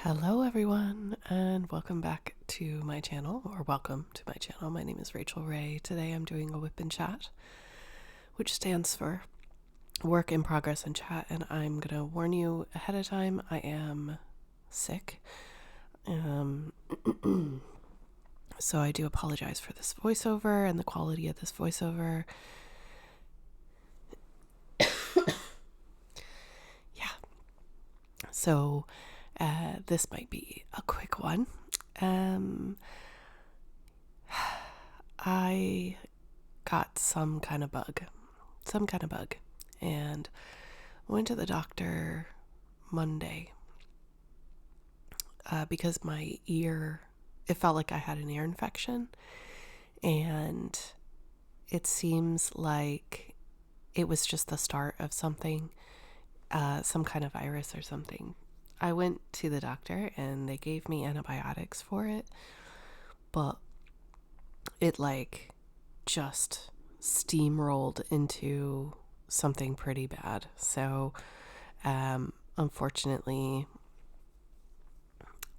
Hello everyone, and welcome back to my channel, or welcome to my channel. My name is Rachel Ray. Today I'm doing a WIPNCHAT, which stands for Work in Progress in Chat, and I'm going to warn you ahead of time, I am sick. So I do apologize for this voiceover and the quality of this voiceover. Yeah. So this might be a quick one. I got some kind of bug, and went to the doctor Monday because my ear, it felt like I had an ear infection, and it seems like it was just the start of something, some kind of virus or something. I went to the doctor and they gave me antibiotics for it, but it just steamrolled into something pretty bad. So unfortunately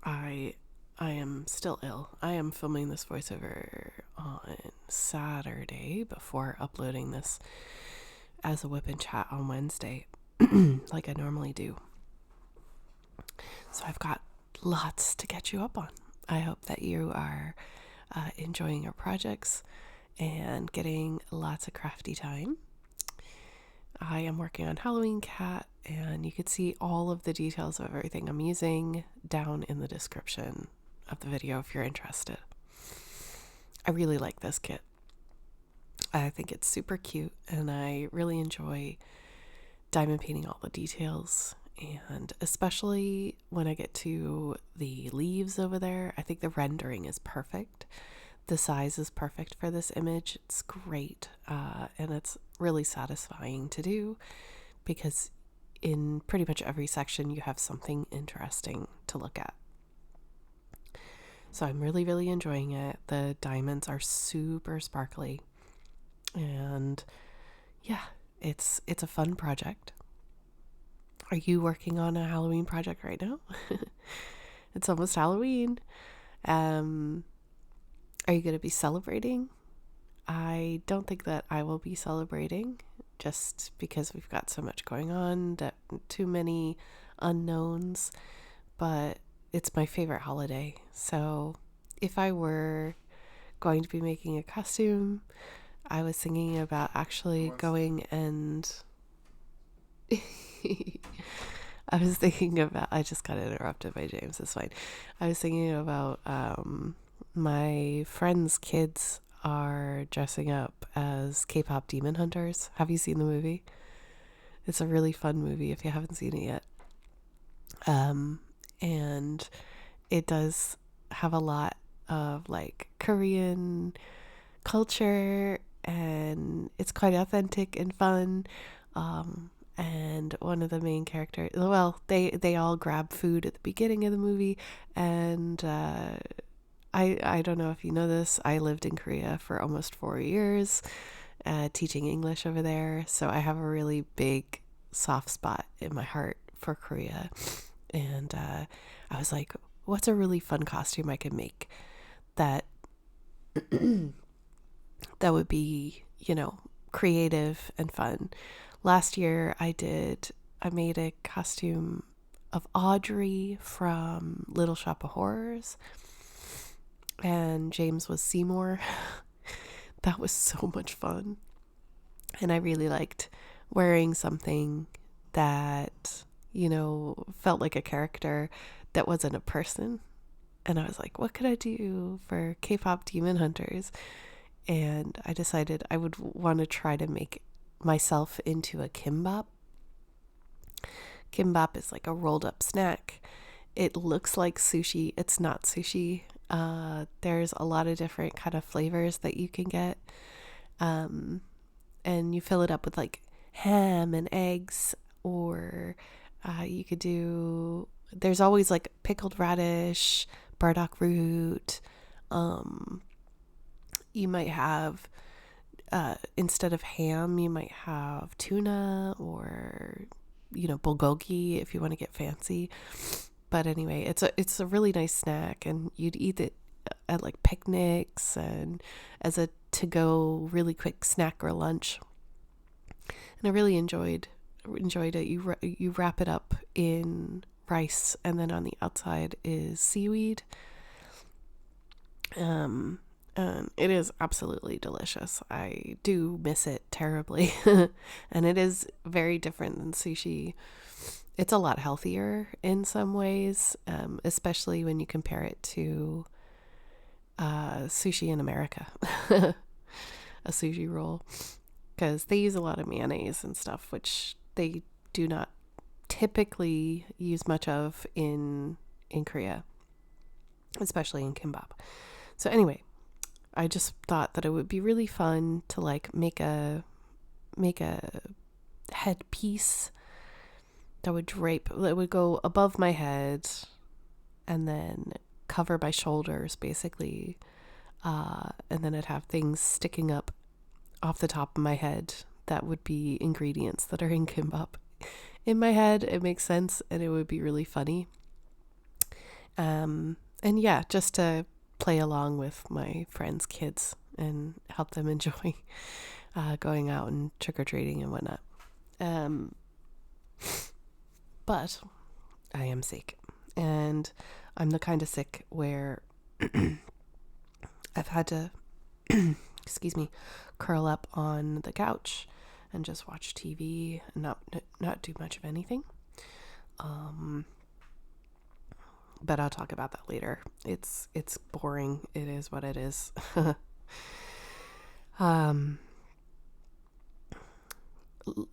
I am still ill. I am filming this voiceover on Saturday before uploading this as a WIPNCHAT on Wednesday like I normally do. So I've got lots to catch you up on. I hope that you are enjoying your projects and getting lots of crafty time. I am working on Halloween Cat, and you can see all of the details of everything I'm using down in the description of the video if you're interested. I really like this kit. I think it's super cute, and I really enjoy diamond painting all the details, and especially when I get to the leaves over there, I think the rendering is perfect. The size is perfect for this image. It's great, and it's really satisfying to do because in pretty much every section you have something interesting to look at. So I'm really, really enjoying it. The diamonds are super sparkly, and yeah, it's a fun project. Are you working on a Halloween project right now? It's almost Halloween. Are you going to be celebrating? I don't think that I will be celebrating just because we've got so much going on, that too many unknowns, but it's my favorite holiday. So if I were going to be making a costume, I was thinking about actually going and I just got interrupted by James, it's fine. I was thinking about my friends' kids are dressing up as K-pop demon hunters. Have you seen the movie? It's a really fun movie if you haven't seen it yet. And it does have a lot of Korean culture, and it's quite authentic and fun. And one of the main characters, well, they all grab food at the beginning of the movie, and I don't know if you know this, I lived in Korea for almost 4 years, teaching English over there, so I have a really big soft spot in my heart for Korea. And I was like, what's a really fun costume I could make that that would be, creative and fun. Last year I made a costume of Audrey from Little Shop of Horrors, and James was Seymour. That was so much fun. And I really liked wearing something that, felt like a character that wasn't a person. And I was like, what could I do for K-pop demon hunters? And I decided I would want to try to make myself into a kimbap. Kimbap is like a rolled up snack. It looks like sushi. It's not sushi. There's a lot of different kind of flavors that you can get. And you fill it up with ham and eggs, or you could do, there's always pickled radish, burdock root. You might have, instead of ham, you might have tuna, or bulgogi if you want to get fancy. But anyway, it's a really nice snack, and you'd eat it at like picnics and as a to-go really quick snack or lunch. And I really enjoyed it. You wrap it up in rice, and then on the outside is seaweed. And it is absolutely delicious. I do miss it terribly. And it is very different than sushi. It's a lot healthier in some ways, especially when you compare it to sushi in America. A sushi roll. Because they use a lot of mayonnaise and stuff, which they do not typically use much of in Korea, especially in kimbap. So anyway, I just thought that it would be really fun to like make a headpiece that would go above my head and then cover my shoulders basically, and then I'd have things sticking up off the top of my head that would be ingredients that are in kimbap. In my head, it makes sense, and it would be really funny. And yeah, just to play along with my friends' kids and help them enjoy going out and trick-or-treating and whatnot. But I am sick, and I'm the kind of sick where I've had to excuse me, curl up on the couch and just watch TV and not do much of anything. But I'll talk about that later. It's boring. It is what it is.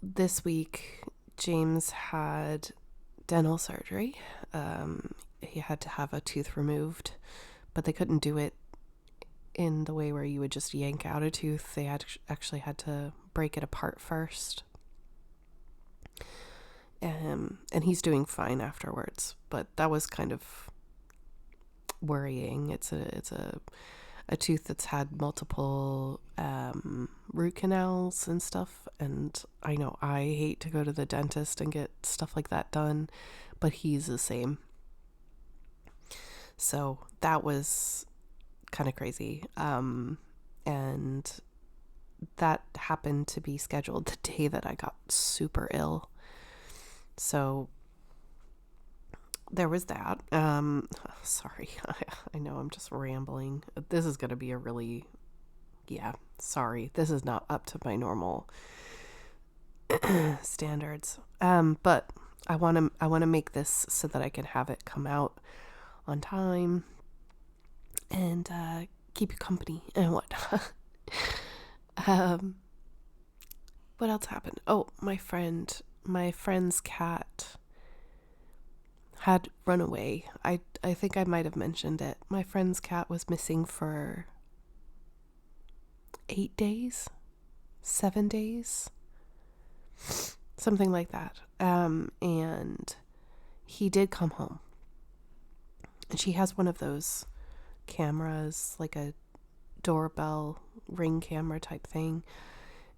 This week, James had dental surgery. He had to have a tooth removed, but they couldn't do it in the way where you would just yank out a tooth. They actually had to break it apart first. And he's doing fine afterwards, but that was kind of worrying. It's a tooth that's had multiple root canals and stuff, and I know I hate to go to the dentist and get stuff like that done, but he's the same. So that was kind of crazy. And that happened to be scheduled the day that I got super ill. So there was that. Sorry, I know I'm just rambling. This is going to be sorry. This is not up to my normal standards. But I want to make this so that I can have it come out on time and keep you company and whatnot. What else happened? Oh, my friend's cat had run away. I think I might have mentioned it. My friend's cat was missing for 8 days, 7 days, something like that. And he did come home. And she has one of those cameras, like a doorbell ring camera type thing.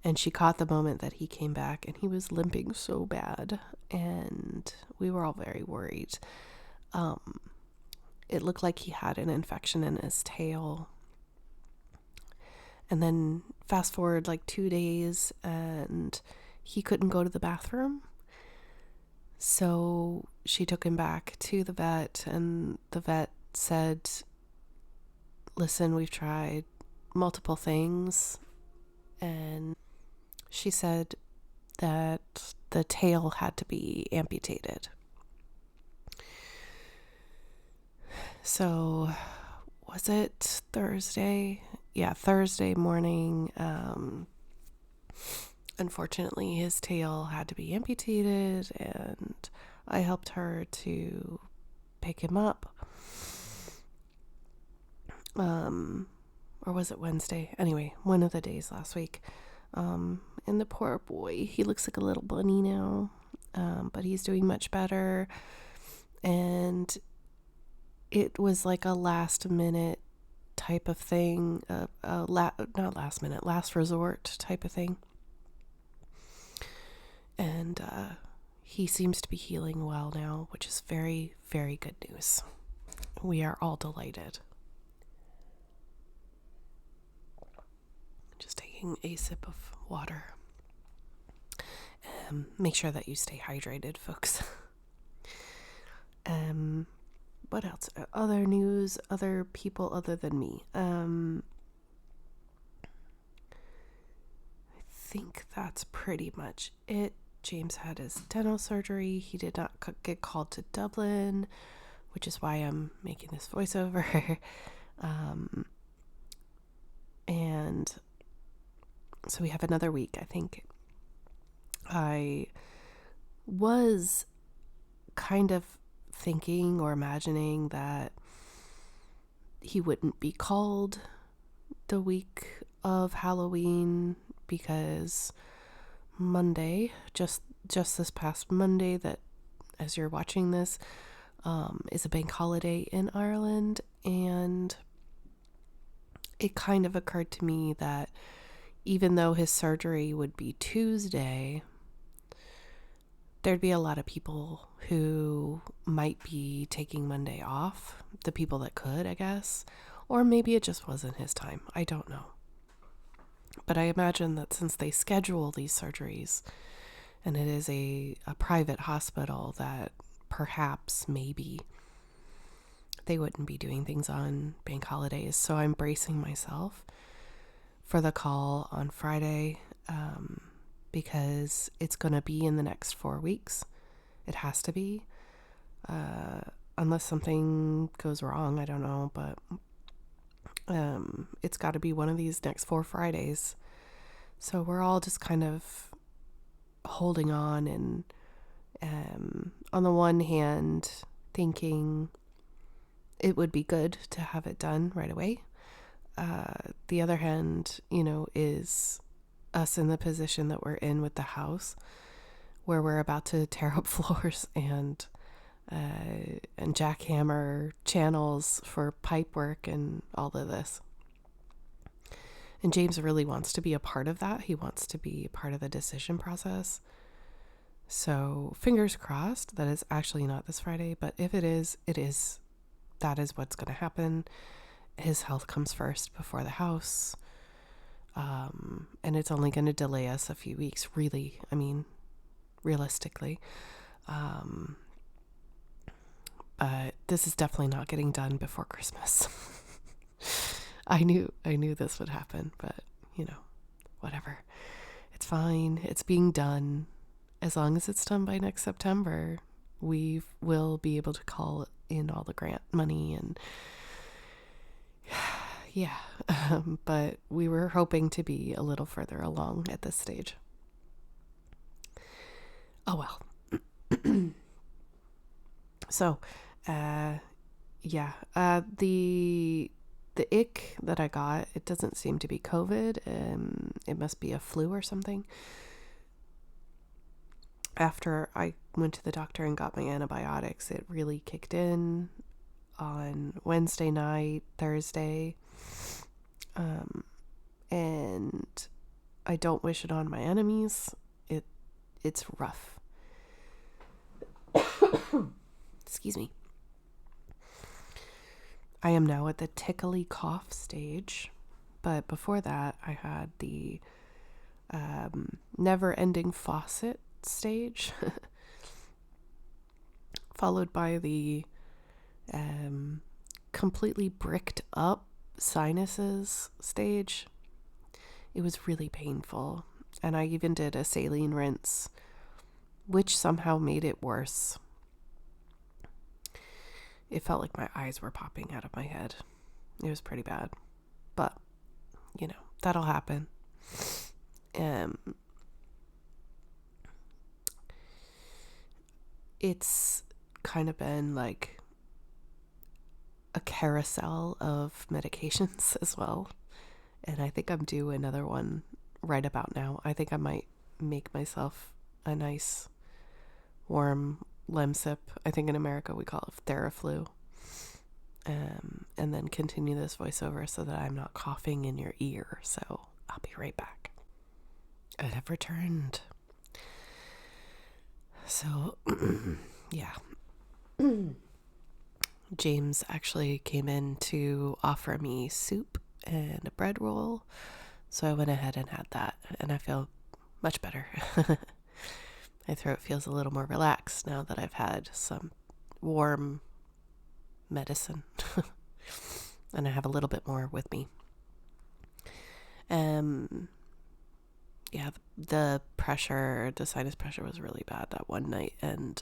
And she caught the moment that he came back, and he was limping so bad, and we were all very worried. It looked like he had an infection in his tail. And then fast forward like 2 days, and he couldn't go to the bathroom. So she took him back to the vet, and the vet said, listen, we've tried multiple things, and she said that the tail had to be amputated. So, was it Thursday? Yeah, Thursday morning. Unfortunately, his tail had to be amputated, and I helped her to pick him up. Or was it Wednesday? Anyway, one of the days last week. And the poor boy, he looks like a little bunny now, but he's doing much better. And it was like a last minute type of thing, not last minute, last resort type of thing. And he seems to be healing well now, which is very, very good news. We are all delighted. Just taking a sip of water. Make sure that you stay hydrated, folks. What else? Other news, other people other than me. I think that's pretty much it. James had his dental surgery. He did not get called to Dublin, which is why I'm making this voiceover. And so we have another week, I think. I was kind of thinking or imagining that he wouldn't be called the week of Halloween because Monday, just this past Monday, that as you're watching this, is a bank holiday in Ireland, and it kind of occurred to me that even though his surgery would be Tuesday, there'd be a lot of people who might be taking Monday off, the people that could, I guess, or maybe it just wasn't his time. I don't know. But I imagine that since they schedule these surgeries and it is a private hospital, that perhaps maybe they wouldn't be doing things on bank holidays. So I'm bracing myself for the call on Friday because it's going to be in the next 4 weeks. It has to be. Unless something goes wrong, I don't know, but it's got to be one of these next 4 Fridays. So we're all just kind of holding on and on the one hand thinking it would be good to have it done right away. The other hand, is us in the position that we're in with the house where we're about to tear up floors and jackhammer channels for pipe work and all of this. And James really wants to be a part of that. He wants to be a part of the decision process. So fingers crossed that it's actually not this Friday, but if it is, that is what's going to happen. His health comes first before the house. And it's only going to delay us a few weeks, really. I mean, realistically. But this is definitely not getting done before Christmas. I knew this would happen, but whatever. It's fine. It's being done. As long as it's done by next September, we will be able to call in all the grant money and yeah. But we were hoping to be a little further along at this stage. Oh well. So, the ick that I got, it doesn't seem to be COVID. It must be a flu or something. After I went to the doctor and got my antibiotics, it really kicked in on Wednesday night, Thursday. And I don't wish it on my enemies. It's rough. Excuse me. I am now at the tickly cough stage, but before that I had the never-ending faucet stage, followed by the completely bricked up sinuses stage. It was really painful, and I even did a saline rinse, which somehow made it worse. It felt like my eyes were popping out of my head. It was pretty bad. But, that'll happen. It's kind of been like a carousel of medications as well. And I think I'm due another one right about now. I think I might make myself a nice warm Lemsip. I think in America we call it Theraflu. And then continue this voiceover so that I'm not coughing in your ear. So I'll be right back. I have returned. So, yeah. James actually came in to offer me soup and a bread roll. So I went ahead and had that, and I feel much better. My throat feels a little more relaxed now that I've had some warm medicine. And I have a little bit more with me. Yeah, the sinus pressure was really bad that one night. And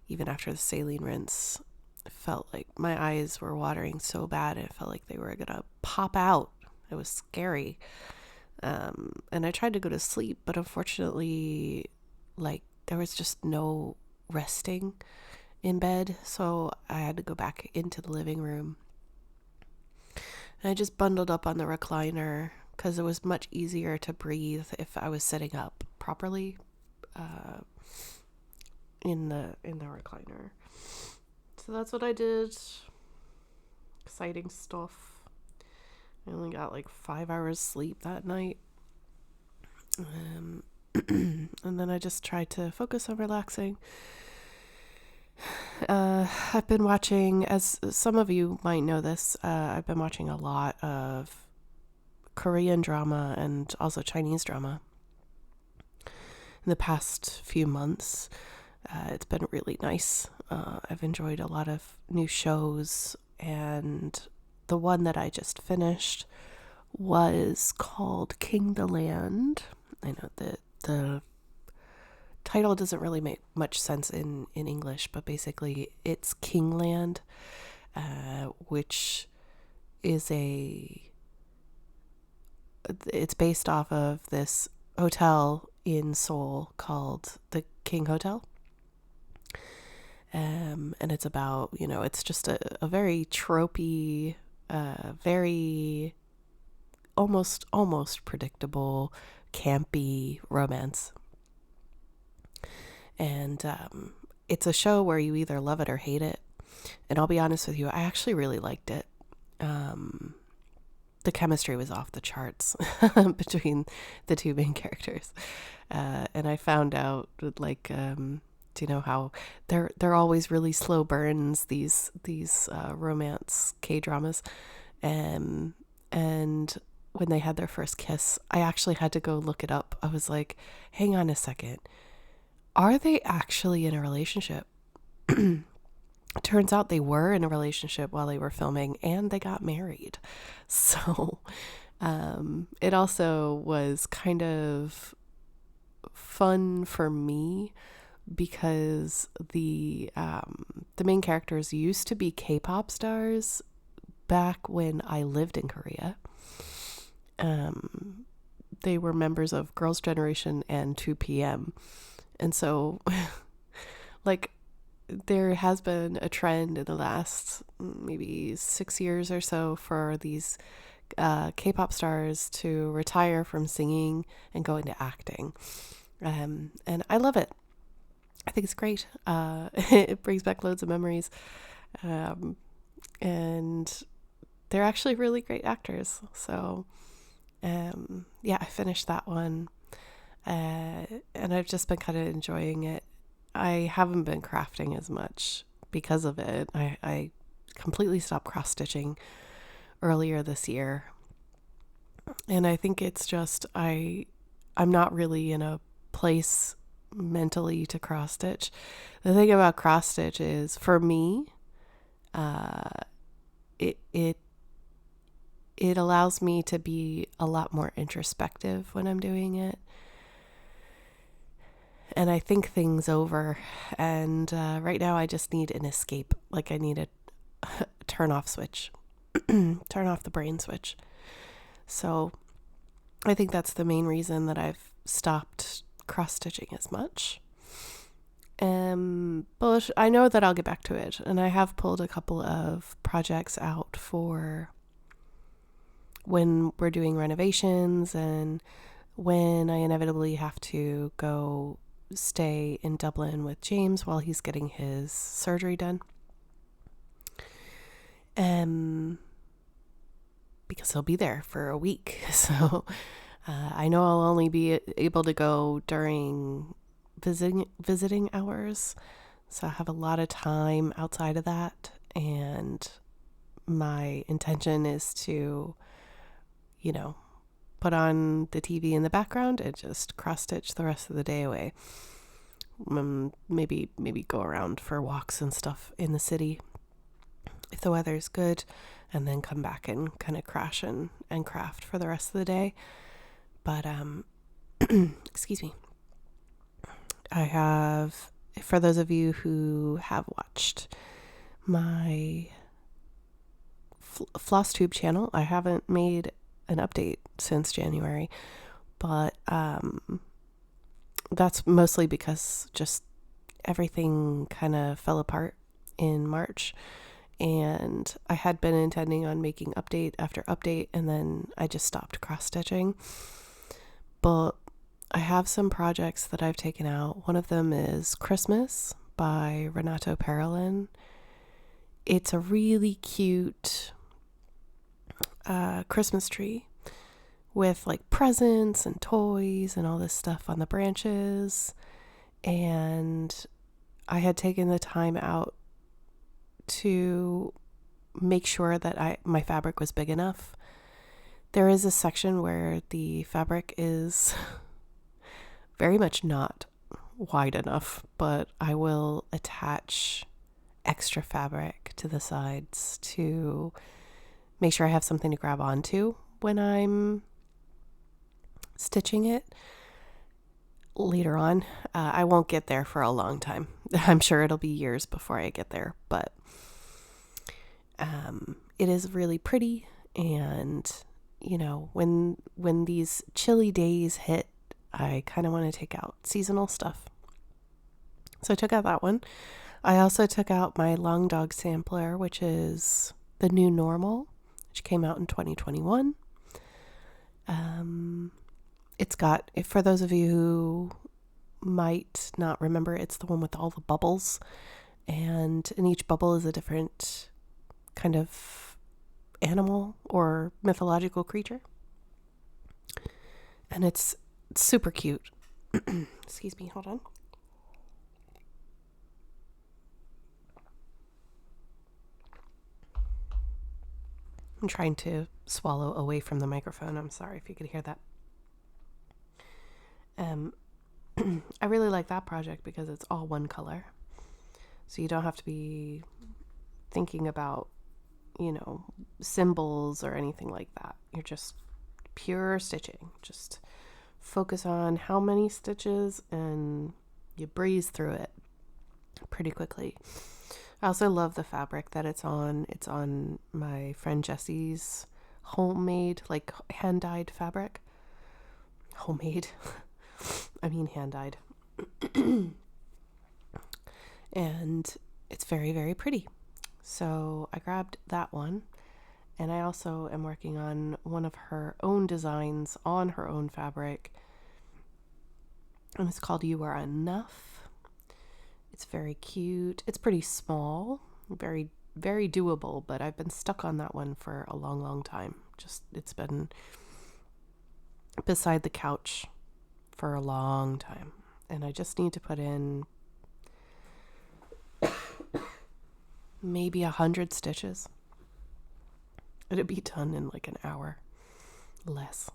even after the saline rinse, it felt like my eyes were watering so bad. It felt like they were going to pop out. It was scary. And I tried to go to sleep, but unfortunately, like, there was just no resting in bed. So I had to go back into the living room. And I just bundled up on the recliner because it was much easier to breathe if I was sitting up properly in the recliner. So that's what I did. Exciting stuff. I only got like 5 hours sleep that night. And then I just tried to focus on relaxing. I've been watching, as some of you might know this, I've been watching a lot of Korean drama and also Chinese drama in the past few months. It's been really nice. I've enjoyed a lot of new shows, and the one that I just finished was called King the Land. I know that the title doesn't really make much sense in English, but basically it's Kingland, which is it's based off of this hotel in Seoul called the King Hotel. And it's about, it's just a very tropey, very almost predictable, campy romance. And it's a show where you either love it or hate it. And I'll be honest with you, I actually really liked it. The chemistry was off the charts between the two main characters. And I found out, like, do you know how they're always really slow burns, these romance K-dramas. And when they had their first kiss, I actually had to go look it up. I was like, hang on a second. Are they actually in a relationship? Turns out they were in a relationship while they were filming, and they got married. So it also was kind of fun for me because the main characters used to be K-pop stars back when I lived in Korea. They were members of Girls' Generation and 2PM. And so, like, there has been a trend in the last maybe 6 years or so for these K-pop stars to retire from singing and go into acting. And I love it. I think it's great. It brings back loads of memories. And they're actually really great actors. So, yeah, I finished that one. And I've just been kind of enjoying it. I haven't been crafting as much because of it. I completely stopped cross-stitching earlier this year. And I think it's just I'm not really in a place mentally to cross-stitch. The thing about cross-stitch is, for me, it allows me to be a lot more introspective when I'm doing it. And I think things over. And right now I just need an escape. Like, I need a turn off switch. Turn off the brain switch. So I think that's the main reason that I've stopped cross-stitching as much. But I know that I'll get back to it. And I have pulled a couple of projects out for when we're doing renovations and when I inevitably have to go stay in Dublin with James while he's getting his surgery done. Because he'll be there for a week. So I know I'll only be able to go during visiting hours. So I have a lot of time outside of that, and my intention is to, put on the TV in the background and just cross stitch the rest of the day away. Maybe go around for walks and stuff in the city if the weather is good, and then come back and kind of crash and craft for the rest of the day. But excuse me. I have, for those of you who have watched my floss tube channel, I haven't made an update since January, but that's mostly because just everything kind of fell apart in March, and I had been intending on making update after update, and then I just stopped cross stitching. But I have some projects that I've taken out. One of them is Christmas by Renato Parolin. It's a really cute Christmas tree with like presents and toys and all this stuff on the branches. And I had taken the time out to make sure that my fabric was big enough. There is a section where the fabric is very much not wide enough, but I will attach extra fabric to the sides to make sure I have something to grab onto when I'm stitching it later on. I won't get there for a long time. I'm sure it'll be years before I get there, but it is really pretty. And when these chilly days hit, I kind of want to take out seasonal stuff. So I took out that one. I also took out my Long Dog sampler, which is the new normal, which came out in 2021. It's got, for those of you who might not remember, it's the one with all the bubbles, and in each bubble is a different kind of animal or mythological creature. And it's super cute. Excuse me, hold on. I'm trying to swallow away from the microphone. I'm sorry if you could hear that. I really like that project because it's all one color. So you don't have to be thinking about, symbols or anything like that. You're just pure stitching. Just focus on how many stitches and you breeze through it pretty quickly. I also love the fabric that it's on. It's on my friend Jessie's homemade, like hand-dyed fabric. Homemade. I mean hand-dyed. And it's very, very pretty. So I grabbed that one. And I also am working on one of her own designs on her own fabric. And it's called You Are Enough. It's very cute. It's pretty small, very, very doable, but I've been stuck on that one for a long, long time. It's been beside the couch for a long time. And I just need to put in maybe 100 stitches. It'd be done in like an hour, less.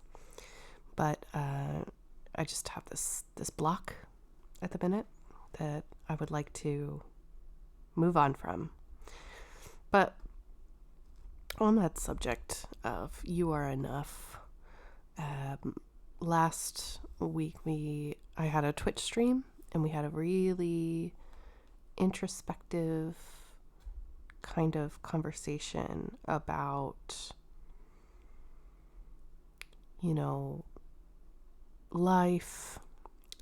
But I just have this block at the minute that I would like to move on from. But on that subject of You Are Enough, last week I had a Twitch stream, and we had a really introspective kind of conversation about, life,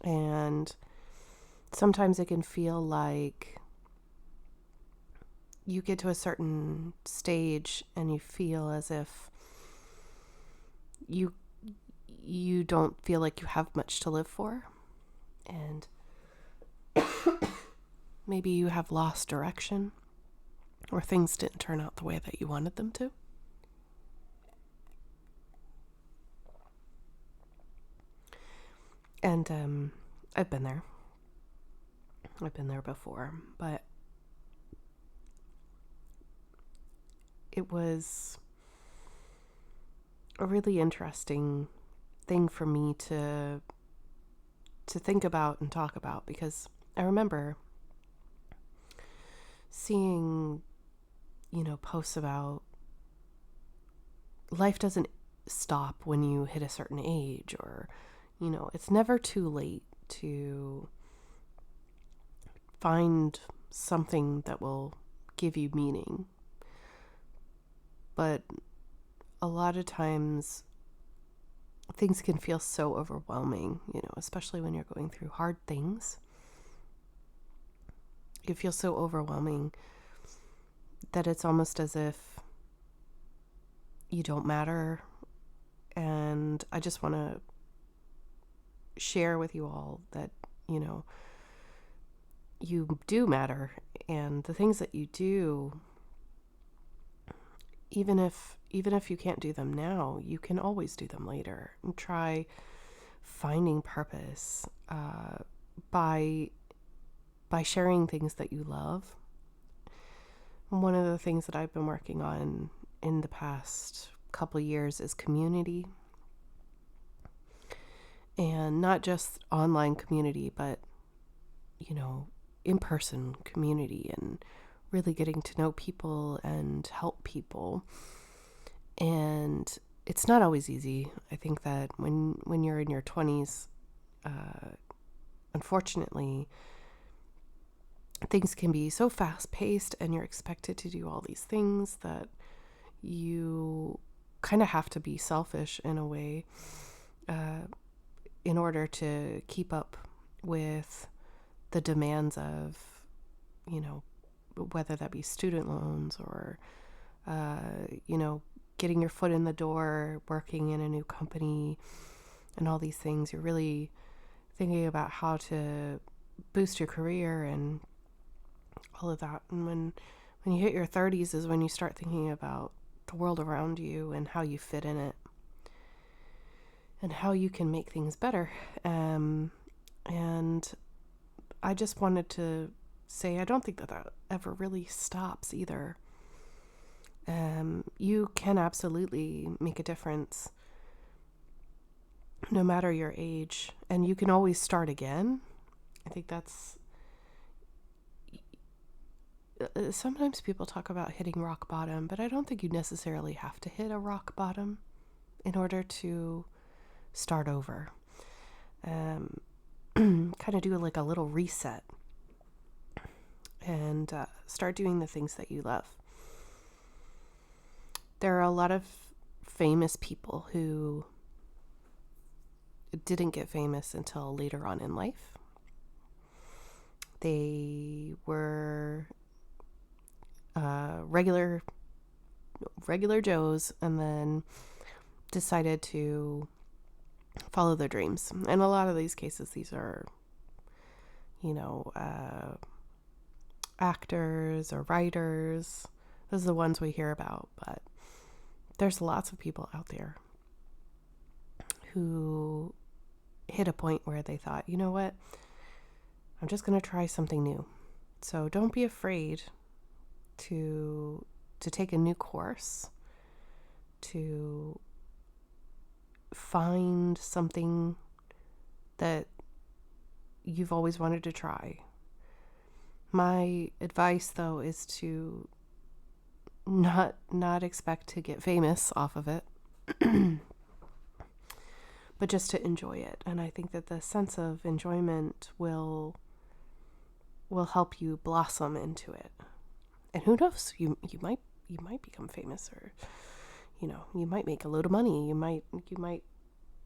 and sometimes it can feel like you get to a certain stage and you feel as if you don't feel like you have much to live for, and maybe you have lost direction, or things didn't turn out the way that you wanted them to. And I've been there. I've been there before, but it was a really interesting thing for me to think about and talk about, because I remember seeing, posts about life doesn't stop when you hit a certain age, or, it's never too late to find something that will give you meaning. But a lot of times things can feel so overwhelming, especially when you're going through hard things. It feels so overwhelming that it's almost as if you don't matter. And I just want to share with you all that, you do matter, and the things that you do, even if you can't do them now, you can always do them later. And try finding purpose by sharing things that you love. One of the things that I've been working on in the past couple years is community. And not just online community, but, in-person community, and really getting to know people and help people. And it's not always easy. I think that when you're in your 20s, unfortunately, things can be so fast-paced, and you're expected to do all these things that you kind of have to be selfish in a way in order to keep up with the demands of, whether that be student loans or, getting your foot in the door, working in a new company, and all these things. You're really thinking about how to boost your career and all of that. And when you hit your 30s is when you start thinking about the world around you and how you fit in it and how you can make things better. And I just wanted to say, I don't think that ever really stops either. You can absolutely make a difference no matter your age, and you can always start again. I think that's, sometimes people talk about hitting rock bottom, but I don't think you necessarily have to hit a rock bottom in order to start over. Kind of do like a little reset and start doing the things that you love. There are a lot of famous people who didn't get famous until later on in life. They were regular Joes, and then decided to follow their dreams. And a lot of these cases, these are, actors or writers. Those are the ones we hear about, but there's lots of people out there who hit a point where they thought, you know what, I'm just going to try something new. So don't be afraid to take a new course, to find something that you've always wanted to try. My advice, though, is to not expect to get famous off of it, but just to enjoy it. And I think that the sense of enjoyment will help you blossom into it. And who knows, you might become famous, or you might make a load of money. You might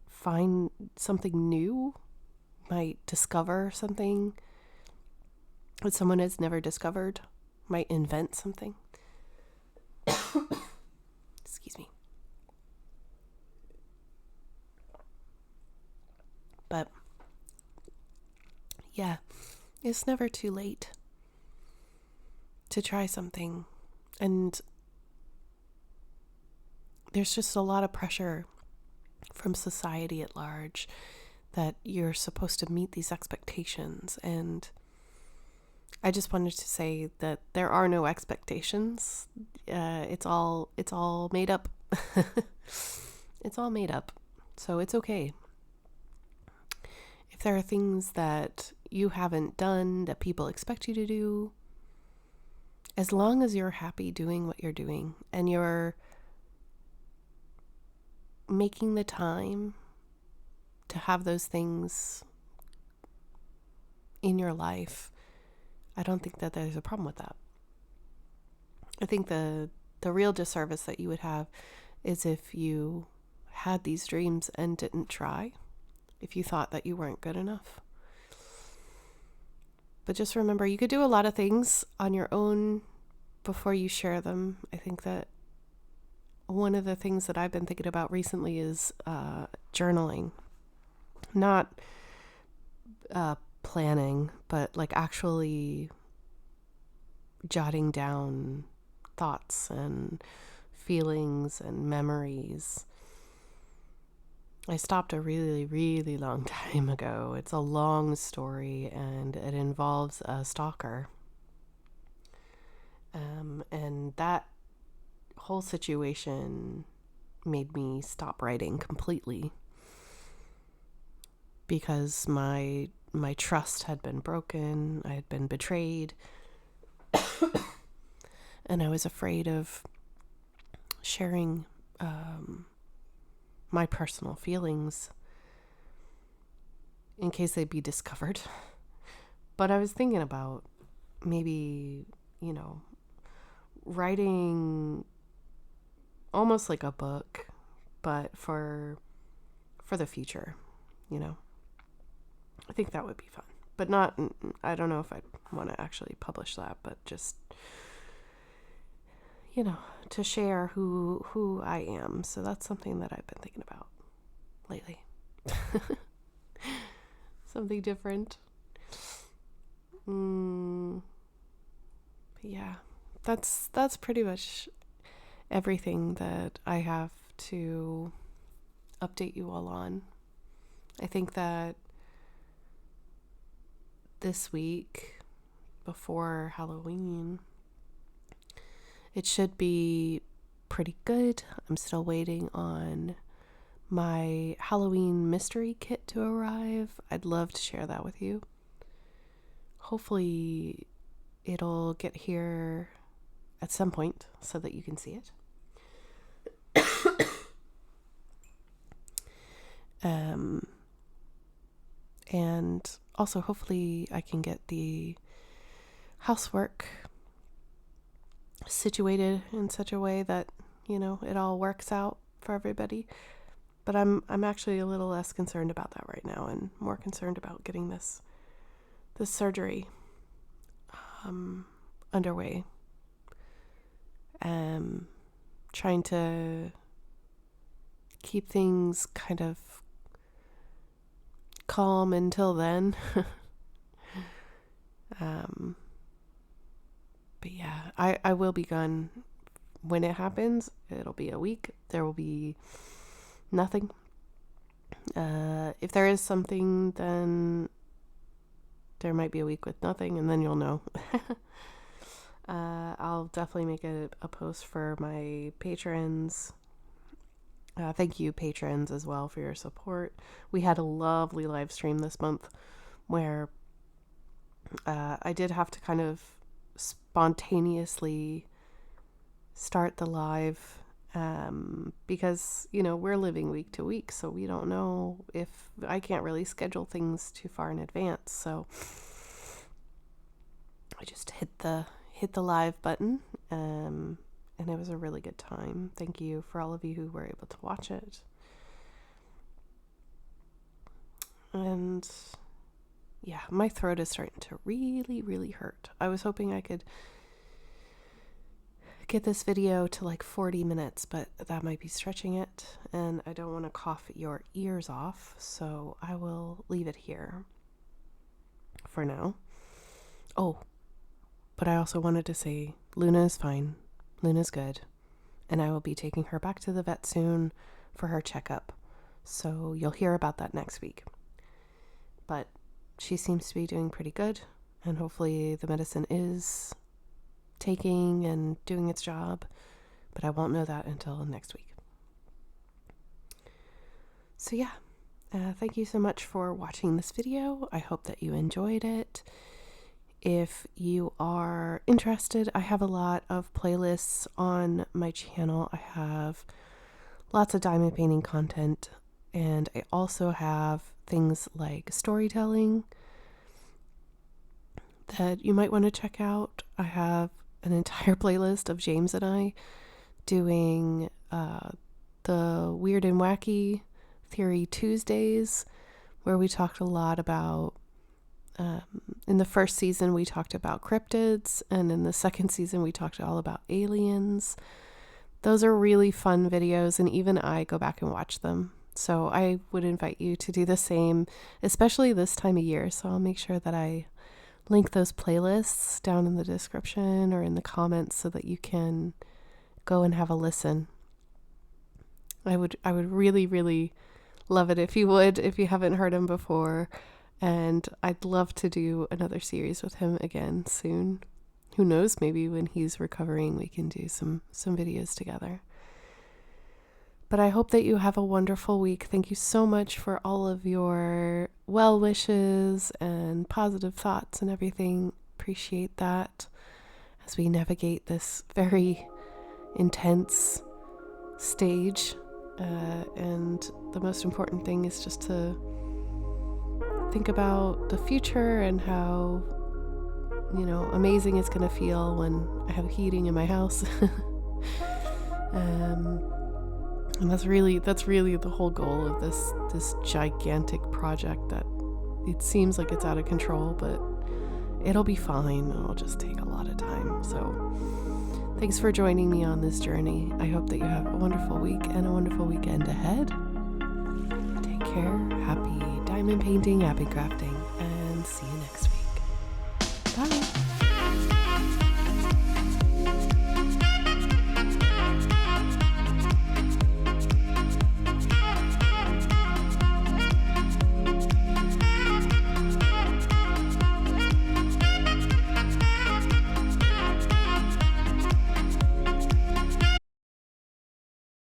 find something new, might discover something that someone has never discovered, might invent something. Excuse me. But yeah, it's never too late to try something. And there's just a lot of pressure from society at large that you're supposed to meet these expectations, and I just wanted to say that there are no expectations. It's all made up. It's all made up. So it's okay. If there are things that you haven't done that people expect you to do, as long as you're happy doing what you're doing and you're making the time to have those things in your life, I don't think that there's a problem with that. I think the real disservice that you would have is if you had these dreams and didn't try, if you thought that you weren't good enough. But just remember, you could do a lot of things on your own before you share them. I think that one of the things that I've been thinking about recently is journaling. Not planning, but like actually jotting down thoughts and feelings and memories. I stopped a really, really long time ago. It's a long story, and it involves a stalker. And that whole situation made me stop writing completely because my trust had been broken. I had been betrayed. And I was afraid of sharing my personal feelings in case they'd be discovered. But I was thinking about maybe, writing almost like a book, but for the future, I think that would be fun. But not, I don't know if I'd want to actually publish that, but just, to share who I am. So that's something that I've been thinking about lately. Something different. But yeah, that's pretty much everything that I have to update you all on. I think that this week before Halloween, it should be pretty good. I'm still waiting on my Halloween mystery kit to arrive. I'd love to share that with you. Hopefully it'll get here at some point so that you can see it. And also hopefully I can get the housework situated in such a way that, it all works out for everybody. But I'm actually a little less concerned about that right now, and more concerned about getting this surgery underway. Trying to keep things kind of calm until then. But yeah, I will be gone when it happens. It'll be a week. There will be nothing. If there is something, then there might be a week with nothing, and then you'll know. I'll definitely make a post for my patrons. Thank you, patrons, as well, for your support. We had a lovely live stream this month where I did have to kind of spontaneously start the live because, we're living week to week, so we don't know if I can't really schedule things too far in advance. So I just hit the live button, and it was a really good time. Thank you for all of you who were able to watch it. And yeah, my throat is starting to really, really hurt. I was hoping I could get this video to like 40 minutes, but that might be stretching it, and I don't want to cough your ears off, so I will leave it here for now. Oh, but I also wanted to say Luna is fine. Luna's good, and I will be taking her back to the vet soon for her checkup, so you'll hear about that next week. But she seems to be doing pretty good, and hopefully the medicine is taking and doing its job, but I won't know that until next week. So yeah, thank you so much for watching this video. I hope that you enjoyed it. If you are interested, I have a lot of playlists on my channel. I have lots of diamond painting content, and I also have things like storytelling that you might want to check out. I have an entire playlist of James and I doing the Weird and Wacky Theory Tuesdays, where we talked a lot about, in the first season we talked about cryptids, and in the second season we talked all about aliens. Those are really fun videos, and even I go back and watch them. So I would invite you to do the same, especially this time of year. So I'll make sure that I link those playlists down in the description or in the comments so that you can go and have a listen. I would really, really love it if you would, if you haven't heard him before. And I'd love to do another series with him again soon. Who knows, maybe when he's recovering we can do some videos together. But I hope that you have a wonderful week. Thank you so much for all of your well wishes and positive thoughts and everything. Appreciate that as we navigate this very intense stage. And the most important thing is just to think about the future and how, amazing it's going to feel when I have heating in my house. And that's really the whole goal of this gigantic project that it seems like it's out of control, but it'll be fine. It'll just take a lot of time. So thanks for joining me on this journey. I hope that you have a wonderful week and a wonderful weekend ahead. Take care. Happy diamond painting, happy crafting, and see you next week. Bye.